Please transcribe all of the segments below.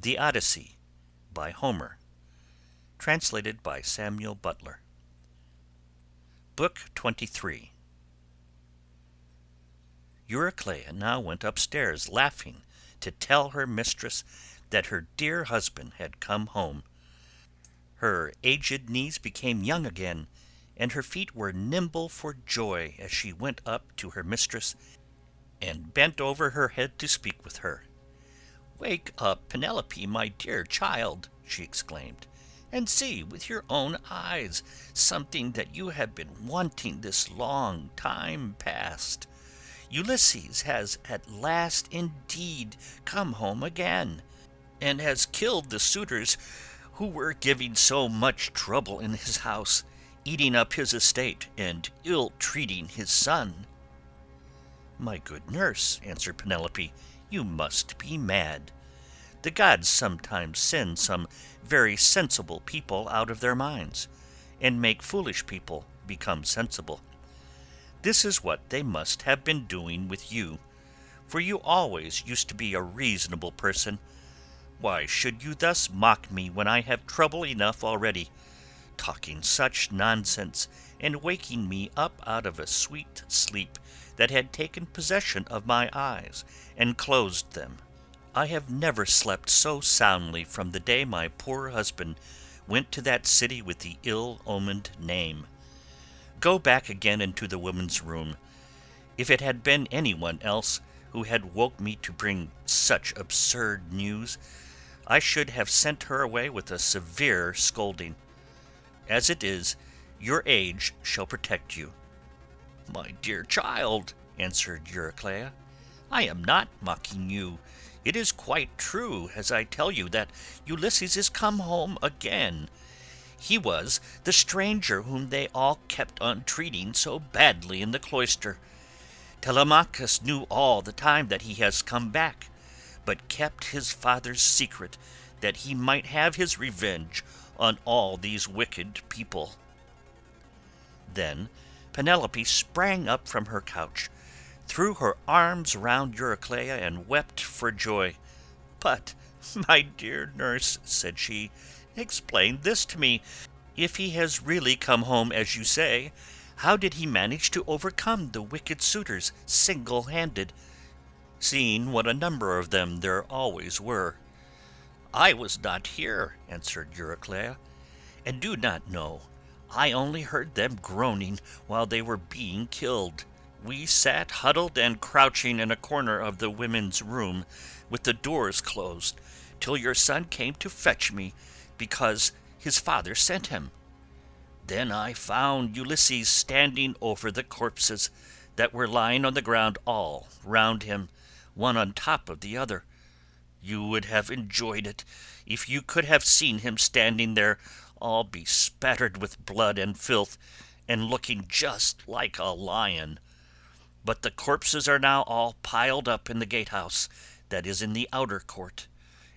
The Odyssey by Homer, translated by Samuel Butler. Book 23. Euryclea now went upstairs laughing to tell her mistress that her dear husband had come home. Her aged knees became young again, and her feet were nimble for joy as she went up to her mistress and bent over her head to speak with her. "Wake up, Penelope, my dear child," she exclaimed, "and see with your own eyes something that you have been wanting this long time past. Ulysses has at last indeed come home again, and has killed the suitors who were giving so much trouble in his house, eating up his estate and ill-treating his son." "My good nurse," answered Penelope, "you must be mad. The gods sometimes send some very sensible people out of their minds, and make foolish people become sensible. This is what they must have been doing with you, for you always used to be a reasonable person. Why should you thus mock me when I have trouble enough already, talking such nonsense and waking me up out of a sweet sleep that had taken possession of my eyes and closed them? I have never slept so soundly from the day my poor husband went to that city with the ill-omened name. Go back again into the women's room. If it had been anyone else who had woke me to bring such absurd news, I should have sent her away with a severe scolding. As it is, your age shall protect you." "My dear child," answered Euryclea, "I am not mocking you. It is quite true, as I tell you, that Ulysses is come home again. He was the stranger whom they all kept on treating so badly in the cloister. Telemachus knew all the time that he has come back, but kept his father's secret that he might have his revenge on all these wicked people." Then Penelope sprang up from her couch, threw her arms round Euryclea, and wept for joy. "But, my dear nurse," said she, "explain this to me. If he has really come home as you say, how did he manage to overcome the wicked suitors single-handed, seeing what a number of them there always were?" "I was not here," answered Euryclea, "and do not know. I only heard them groaning while they were being killed. We sat huddled and crouching in a corner of the women's room, with the doors closed, till your son came to fetch me, because his father sent him. Then I found Ulysses standing over the corpses that were lying on the ground all round him, one on top of the other. You would have enjoyed it if you could have seen him standing there, all bespattered with blood and filth, and looking just like a lion. But the corpses are now all piled up in the gatehouse that is in the outer court,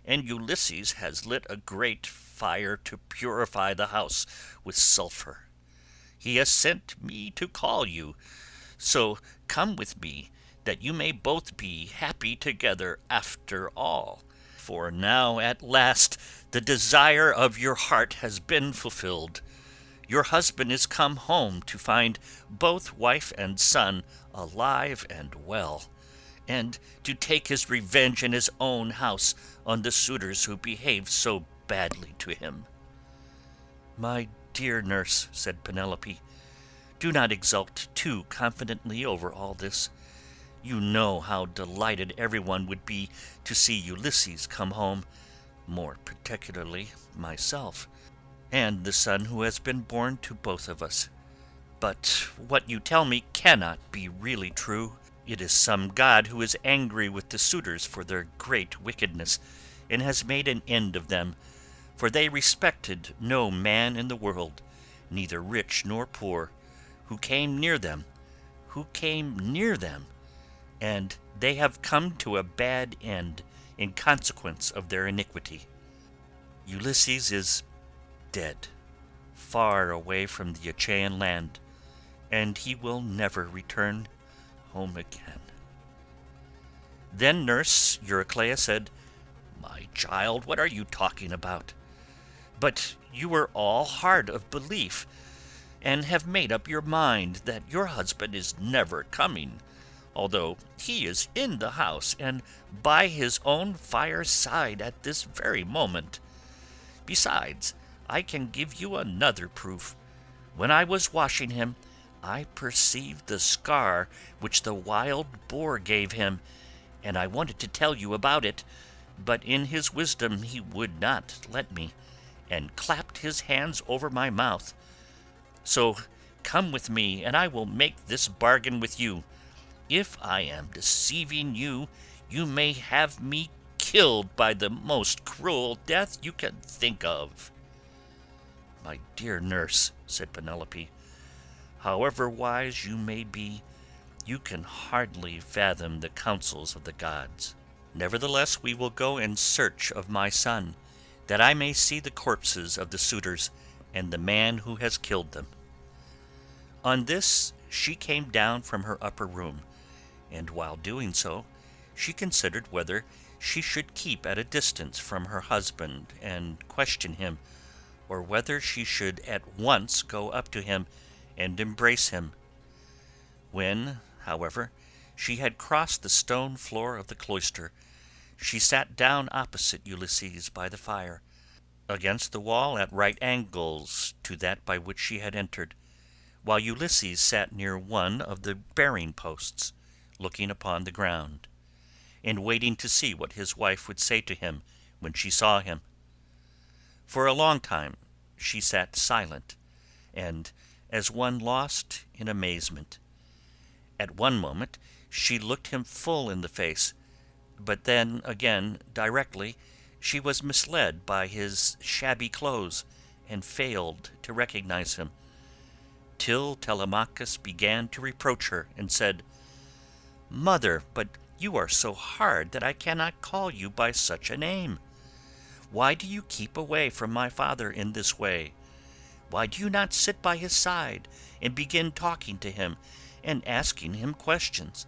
and Ulysses has lit a great fire to purify the house with sulphur. He has sent me to call you, so come with me, that you may both be happy together after all. For now at last the desire of your heart has been fulfilled. Your husband is come home to find both wife and son alive and well, and to take his revenge in his own house on the suitors who behaved so badly to him." "My dear nurse," said Penelope, "do not exult too confidently over all this. You know how delighted everyone would be to see Ulysses come home, more particularly myself, and the son who has been born to both of us. But what you tell me cannot be really true. It is some god who is angry with the suitors for their great wickedness, and has made an end of them, for they respected no man in the world, neither rich nor poor, who came near them, and they have come to a bad end in consequence of their iniquity. Ulysses is dead, far away from the Achaean land, and he will never return home again." Then nurse Euryclea said, my child, what are you talking about? But you are all hard of belief, and have made up your mind that your husband is never coming, although he is in the house and by his own fireside at this very moment. Besides, I can give you another proof. When I was washing him, I perceived the scar which the wild boar gave him, and I wanted to tell you about it, but in his wisdom he would not let me, and clapped his hands over my mouth. So come with me, and I will make this bargain with you. If I am deceiving you, you may have me killed by the most cruel death you can think of." "My dear nurse," said Penelope, "however wise you may be, you can hardly fathom the counsels of the gods. Nevertheless, we will go in search of my son, that I may see the corpses of the suitors and the man who has killed them." On this she came down from her upper room, and while doing so, she considered whether she should keep at a distance from her husband and question him, or whether she should at once go up to him and embrace him. When, however, she had crossed the stone floor of the cloister, she sat down opposite Ulysses by the fire, against the wall at right angles to that by which she had entered, while Ulysses sat near one of the bearing posts, looking upon the ground, and waiting to see what his wife would say to him when she saw him. For a long time she sat silent, and as one lost in amazement. At one moment she looked him full in the face, but then again directly she was misled by his shabby clothes, and failed to recognize him, till Telemachus began to reproach her, and said, "Mother, but you are so hard that I cannot call you by such a name. Why do you keep away from my father in this way? Why do you not sit by his side and begin talking to him and asking him questions?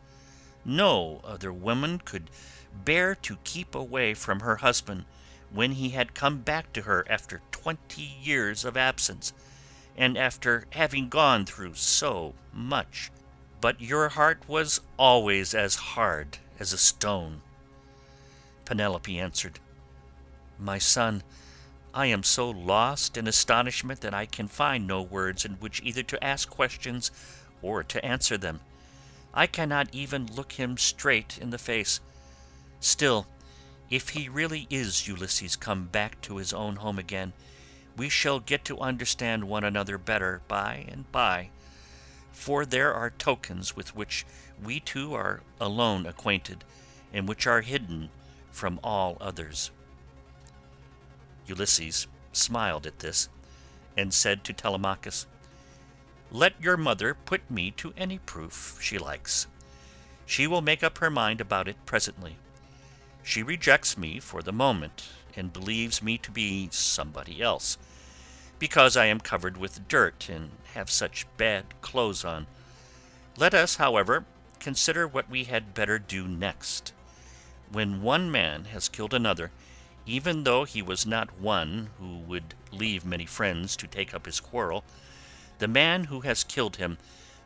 No other woman could bear to keep away from her husband when he had come back to her after 20 years of absence, and after having gone through so much. But your heart was always as hard as a stone." Penelope answered, "My son, I am so lost in astonishment that I can find no words in which either to ask questions or to answer them. I cannot even look him straight in the face. Still, if he really is Ulysses come back to his own home again, we shall get to understand one another better by and by, for there are tokens with which we two are alone acquainted, and which are hidden from all others." Ulysses smiled at this, and said to Telemachus, "Let your mother put me to any proof she likes. She will make up her mind about it presently. She rejects me for the moment, and believes me to be somebody else, because I am covered with dirt and have such bad clothes on. Let us, however, consider what we had better do next. When one man has killed another, even though he was not one who would leave many friends to take up his quarrel, the man who has killed him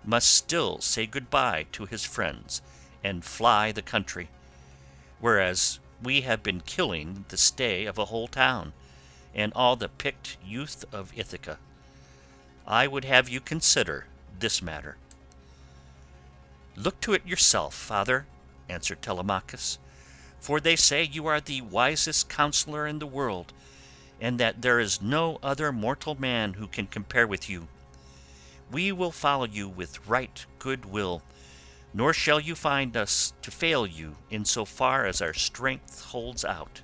must still say good-bye to his friends and fly the country, whereas we have been killing the stay of a whole town, and all the picked youth of Ithaca. I would have you consider this matter." "Look to it yourself, father," answered Telemachus, "for they say you are the wisest counselor in the world, and that there is no other mortal man who can compare with you. We will follow you with right good will, nor shall you find us to fail you in so far as our strength holds out."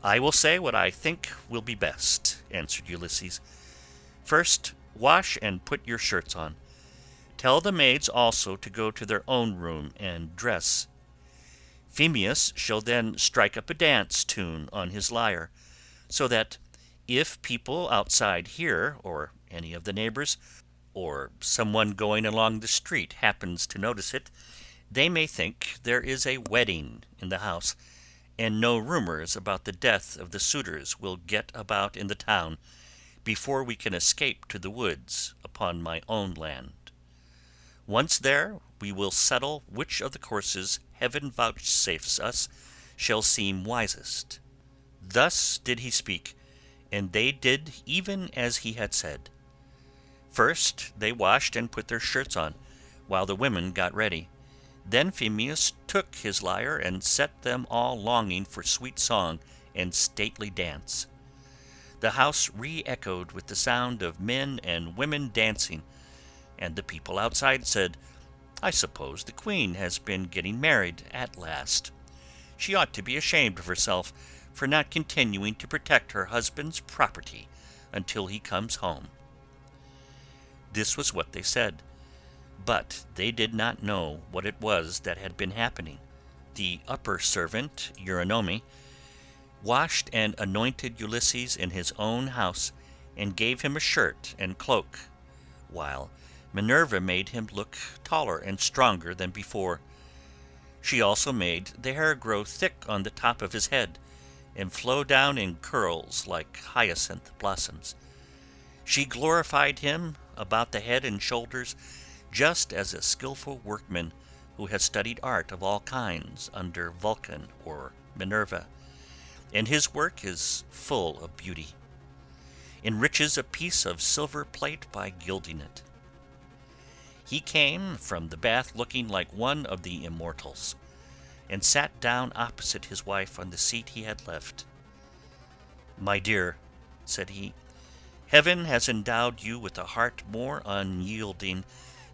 "I will say what I think will be best," answered Ulysses. "First, wash and put your shirts on. Tell the maids also to go to their own room and dress. Phemius shall then strike up a dance tune on his lyre, so that if people outside hear, or any of the neighbors, or someone going along the street happens to notice it, they may think there is a wedding in the house, and no rumors about the death of the suitors will get about in the town before we can escape to the woods upon my own land. Once there, we will settle which of the courses heaven vouchsafes us shall seem wisest." Thus did he speak, and they did even as he had said. First they washed and put their shirts on, while the women got ready. Then Phemius took his lyre and set them all longing for sweet song and stately dance. The house re-echoed with the sound of men and women dancing, and the people outside said, "I suppose the queen has been getting married at last. She ought to be ashamed of herself for not continuing to protect her husband's property until he comes home." This was what they said, but they did not know what it was that had been happening. The upper servant, Eurynome, washed and anointed Ulysses in his own house, and gave him a shirt and cloak, while Minerva made him look taller and stronger than before. She also made the hair grow thick on the top of his head, and flow down in curls like hyacinth blossoms. She glorified him about the head and shoulders, just as a skilful workman who has studied art of all kinds under Vulcan or Minerva, and his work is full of beauty, enriches a piece of silver plate by gilding it. He came from the bath looking like one of the immortals, and sat down opposite his wife on the seat he had left. "My dear," said he, "heaven has endowed you with a heart more unyielding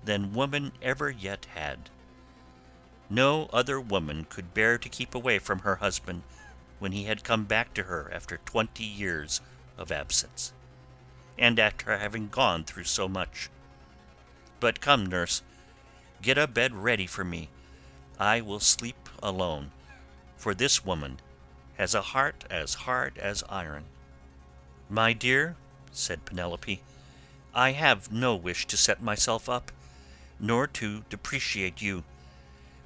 than woman ever yet had. No other woman could bear to keep away from her husband when he had come back to her after 20 years of absence, and after having gone through so much. But come, nurse, get a bed ready for me. I will sleep alone, for this woman has a heart as hard as iron." "My dear," said Penelope, "I have no wish to set myself up, nor to depreciate you,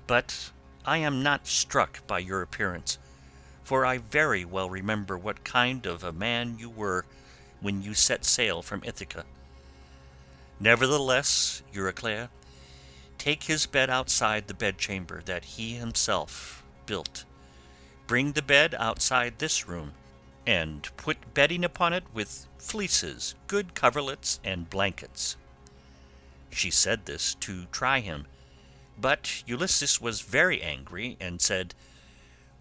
but I am not struck by your appearance, for I very well remember what kind of a man you were when you set sail from Ithaca. Nevertheless, Euryclea, take his bed outside the bedchamber that he himself built. Bring the bed outside this room, and put bedding upon it with fleeces, good coverlets, and blankets." She said this to try him, but Ulysses was very angry and said,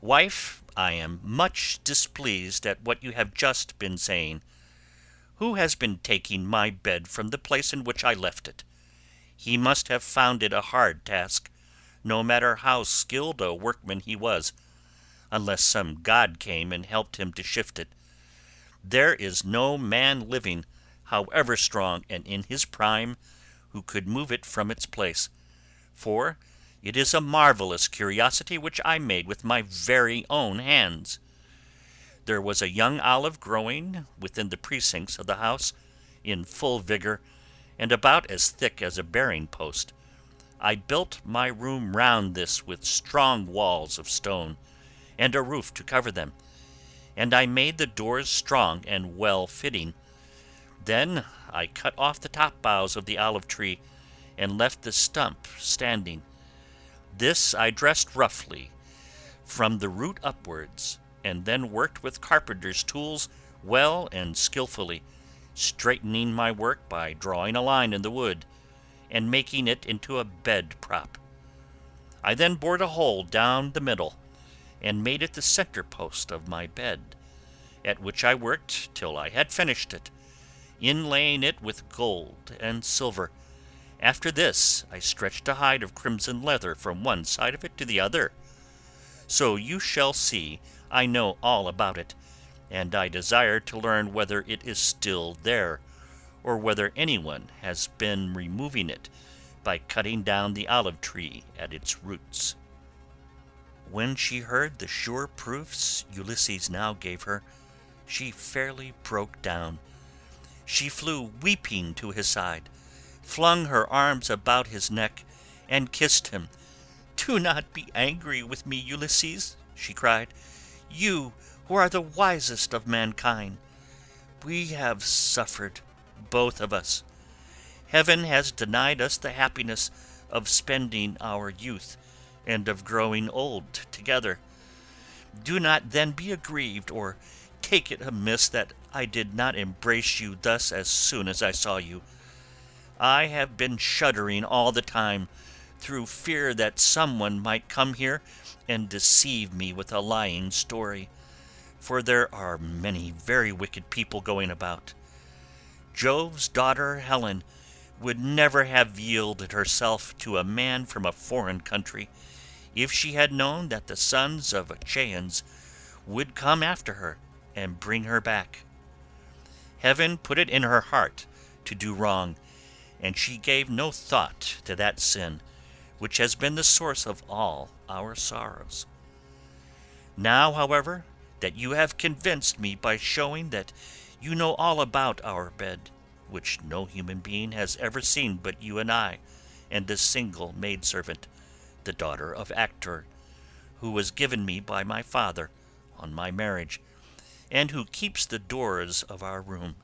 "Wife, I am much displeased at what you have just been saying. Who has been taking my bed from the place in which I left it? He must have found it a hard task, no matter how skilled a workman he was, unless some god came and helped him to shift it. There is no man living, however strong and in his prime, who could move it from its place, for it is a marvellous curiosity which I made with my very own hands. There was a young olive growing within the precincts of the house, in full vigour, and about as thick as a bearing post. I built my room round this with strong walls of stone, and a roof to cover them, and I made the doors strong and well fitting. Then I cut off the top boughs of the olive tree, and left the stump standing. This I dressed roughly from the root upwards, and then worked with carpenter's tools well and skilfully, straightening my work by drawing a line in the wood, and making it into a bed prop. I then bored a hole down the middle, and made it the centre post of my bed, at which I worked till I had finished it, inlaying it with gold and silver. After this I stretched a hide of crimson leather from one side of it to the other. So you shall see I know all about it, and I desire to learn whether it is still there, or whether anyone has been removing it by cutting down the olive tree at its roots." When she heard the sure proofs Ulysses now gave her, she fairly broke down. She flew weeping to his side, flung her arms about his neck, and kissed him. "Do not be angry with me, Ulysses," she cried. you who are the wisest of mankind. We have suffered, both of us. Heaven has denied us the happiness of spending our youth and of growing old together. Do not then be aggrieved or take it amiss that I did not embrace you thus as soon as I saw you. I have been shuddering all the time through fear that someone might come here and deceive me with a lying story, for there are many very wicked people going about. Jove's daughter Helen would never have yielded herself to a man from a foreign country if she had known that the sons of Achaeans would come after her and bring her back. Heaven put it in her heart to do wrong, and she gave no thought to that sin, which has been the source of all our sorrows. Now, however, that you have convinced me by showing that you know all about our bed, which no human being has ever seen but you and I, and this single maidservant, the daughter of Actor, who was given me by my father on my marriage, and who keeps the doors of our room.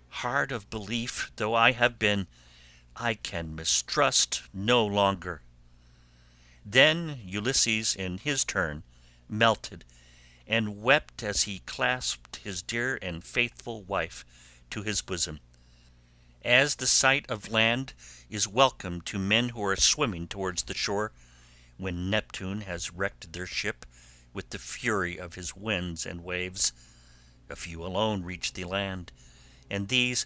Hard of belief though I have been, I can mistrust no longer." Then Ulysses in his turn melted, and wept as he clasped his dear and faithful wife to his bosom. As the sight of land is welcome to men who are swimming towards the shore, when Neptune has wrecked their ship with the fury of his winds and waves, a few alone reach the land, and these,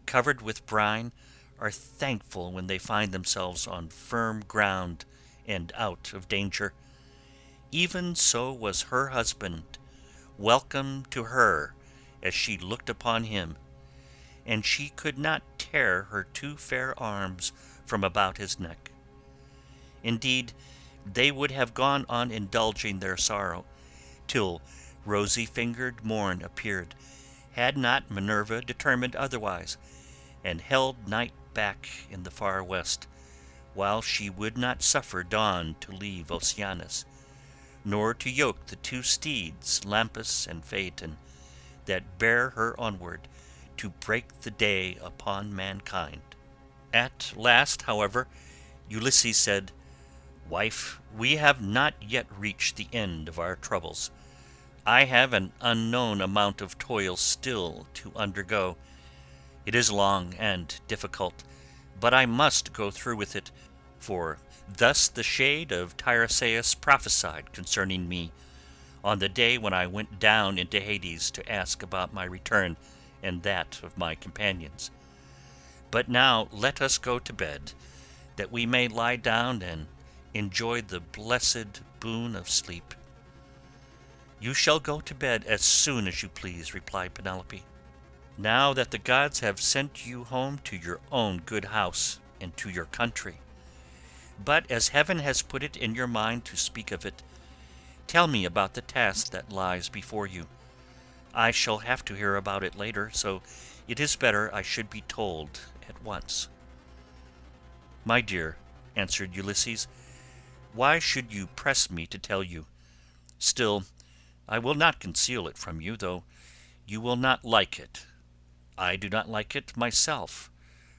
covered with brine, are thankful when they find themselves on firm ground and out of danger. Even so was her husband welcome to her as she looked upon him, and she could not tear her two fair arms from about his neck. Indeed, they would have gone on indulging their sorrow, till rosy-fingered morn appeared, had not Minerva determined otherwise, and held night back in the far west, while she would not suffer dawn to leave Oceanus, nor to yoke the two steeds, Lampus and Phaeton, that bear her onward to break the day upon mankind. At last, however, Ulysses said, "Wife, we have not yet reached the end of our troubles. I have an unknown amount of toil still to undergo. It is long and difficult, but I must go through with it, for thus the shade of Tiresias prophesied concerning me, on the day when I went down into Hades to ask about my return and that of my companions. But now let us go to bed, that we may lie down and enjoy the blessed boon of sleep." "You shall go to bed as soon as you please," replied Penelope, "now that the gods have sent you home to your own good house and to your country. But as heaven has put it in your mind to speak of it, tell me about the task that lies before you. I shall have to hear about it later, so it is better I should be told at once." "My dear," answered Ulysses, "why should you press me to tell you? Still, I will not conceal it from you, though you will not like it. I do not like it myself,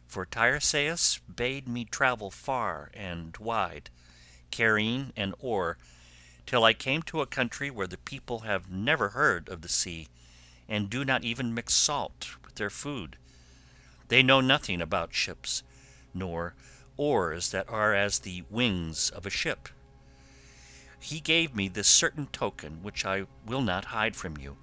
for Tiresias bade me travel far and wide, carrying an oar, till I came to a country where the people have never heard of the sea, and do not even mix salt with their food. They know nothing about ships, nor oars that are as the wings of a ship. He gave me this certain token which I will not hide from you.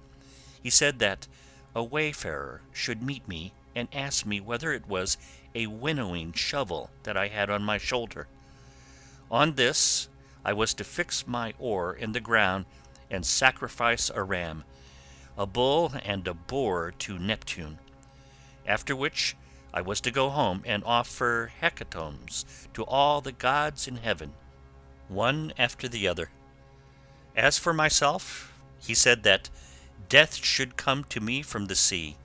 He said that a wayfarer should meet me and ask me whether it was a winnowing shovel that I had on my shoulder. On this I was to fix my oar in the ground and sacrifice a ram, a bull and a boar to Neptune, after which I was to go home and offer hecatombs to all the gods in heaven, one after the other. As for myself, he said that death should come to me from the sea,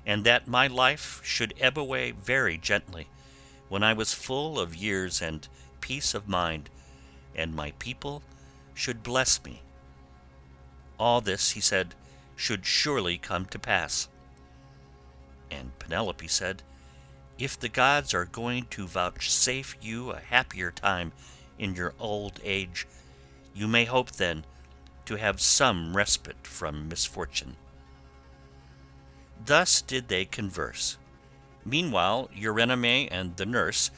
and that my life should ebb away very gently, when I was full of years and peace of mind, and my people should bless me." All this, he said, should surely come to pass. And Penelope said, "If the gods are going to vouchsafe you a happier time in your old age, you may hope then to have some respite from misfortune." Thus did they converse. Meanwhile Eurynome and the nurse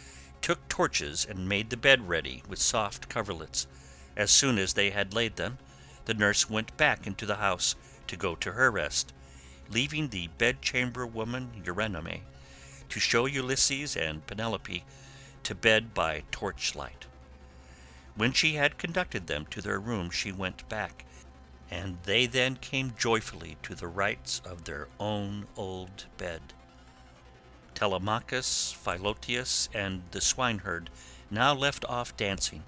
took torches and made the bed ready with soft coverlets. As soon as they had laid them, the nurse went back into the house to go to her rest, leaving the bedchamber woman Eurynome to show Ulysses and Penelope to bed by torchlight. When she had conducted them to their room she went back, and they then came joyfully to the rites of their own old bed. Telemachus, Philoetius, and the swineherd now left off dancing,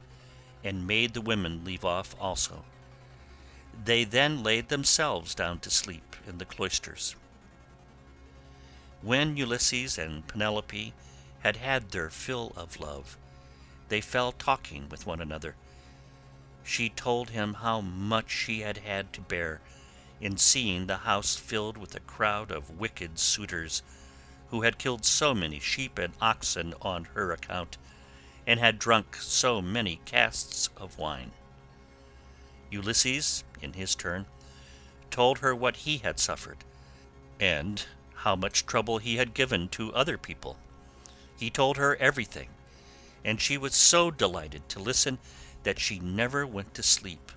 and made the women leave off also. They then laid themselves down to sleep in the cloisters. When Ulysses and Penelope had had their fill of love, they fell talking with one another. She told him how much she had had to bear in seeing the house filled with a crowd of wicked suitors, who had killed so many sheep and oxen on her account, and had drunk so many casks of wine. Ulysses, in his turn, told her what he had suffered, and how much trouble he had given to other people. He told her everything, and she was so delighted to listen that she never went to sleep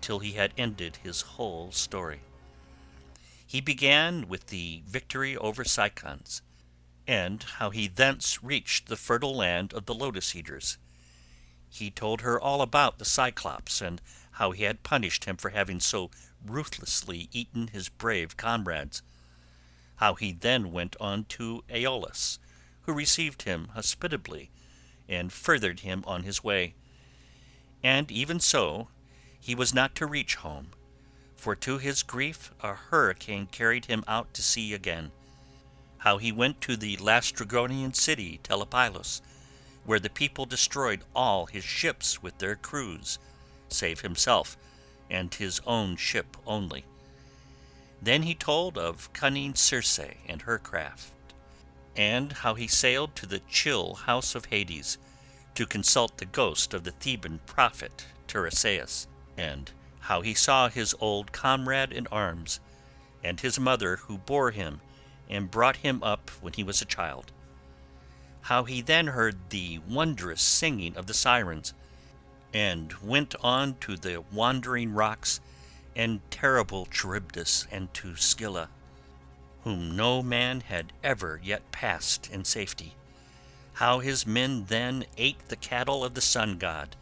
till he had ended his whole story. He began with the victory over Cicons, and how he thence reached the fertile land of the lotus eaters. He told her all about the Cyclops, and how he had punished him for having so ruthlessly eaten his brave comrades. How he then went on to Aeolus, who received him hospitably and furthered him on his way. And even so, he was not to reach home, for to his grief a hurricane carried him out to sea again. How he went to the Lastrygonian city Telepylus, where the people destroyed all his ships with their crews, save himself and his own ship only. Then he told of cunning Circe and her craft, and how he sailed to the chill house of Hades to consult the ghost of the Theban prophet Tiresias, and how he saw his old comrade in arms, and his mother who bore him and brought him up when he was a child. How he then heard the wondrous singing of the sirens, and went on to the wandering rocks and terrible Charybdis and to Scylla, whom no man had ever yet passed in safety. How his men then ate the cattle of the sun god,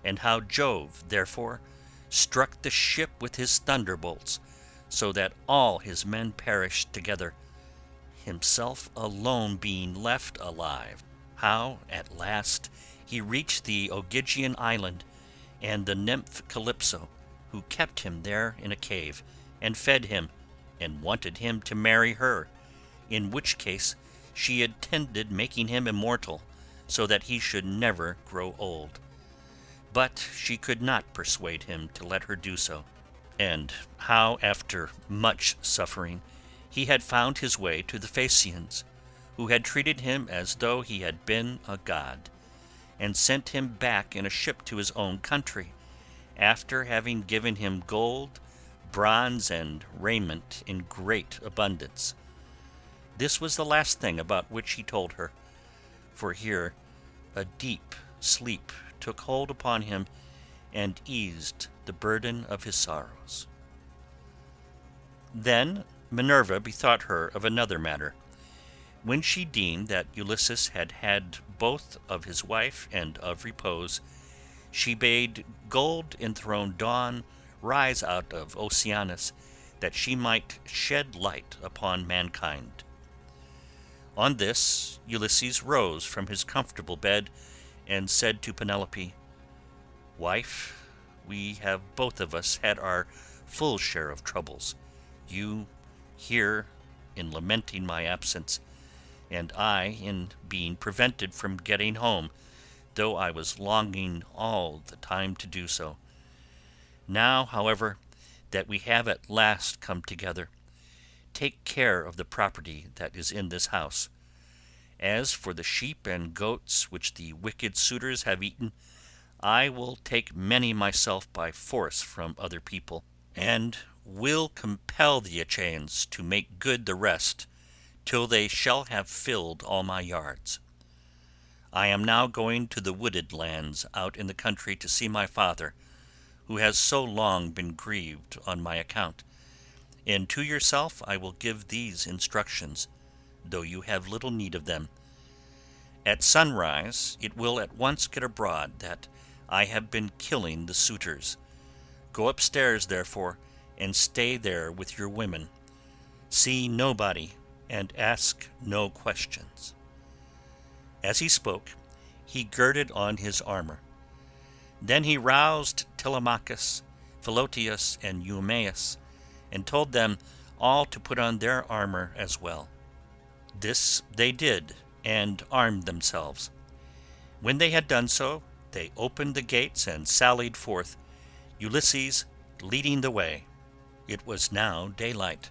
and how Jove, therefore, struck the ship with his thunderbolts, so that all his men perished together, himself alone being left alive. How, at last, he reached the Ogygian island, and the nymph Calypso, who kept him there in a cave, and fed him, and wanted him to marry her, in which case she intended making him immortal, so that he should never grow old. But she could not persuade him to let her do so. And how, after much suffering, he had found his way to the Phaeacians, who had treated him as though he had been a god, and sent him back in a ship to his own country, after having given him gold, bronze, and raiment in great abundance. This was the last thing about which he told her, for here a deep sleep took hold upon him and eased the burden of his sorrows. Then Minerva bethought her of another matter. When she deemed that Ulysses had had both of his wife and of repose, she bade gold-enthroned Dawn rise out of Oceanus, that she might shed light upon mankind. On this Ulysses rose from his comfortable bed, and said to Penelope, "Wife, we have both of us had our full share of troubles, you here in lamenting my absence, and I in being prevented from getting home, though I was longing all the time to do so. Now, however, that we have at last come together. Take care of the property that is in this house. As for the sheep and goats which the wicked suitors have eaten, I will take many myself by force from other people, and will compel the Achaeans to make good the rest, till they shall have filled all my yards. I am now going to the wooded lands out in the country to see my father, who has so long been grieved on my account, and to yourself I will give these instructions, though you have little need of them. At sunrise it will at once get abroad that I have been killing the suitors. Go upstairs, therefore, and stay there with your women. See nobody, and ask no questions." As he spoke, he girded on his armour. Then he roused Telemachus, Philoetius, and Eumaeus, and told them all to put on their armour as well. This they did, and armed themselves. When they had done so, they opened the gates and sallied forth, Ulysses leading the way. It was now daylight,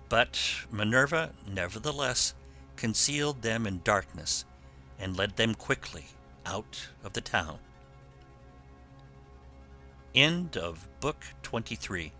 but Minerva nevertheless concealed them in darkness, and led them quickly out of the town. End of Book 23.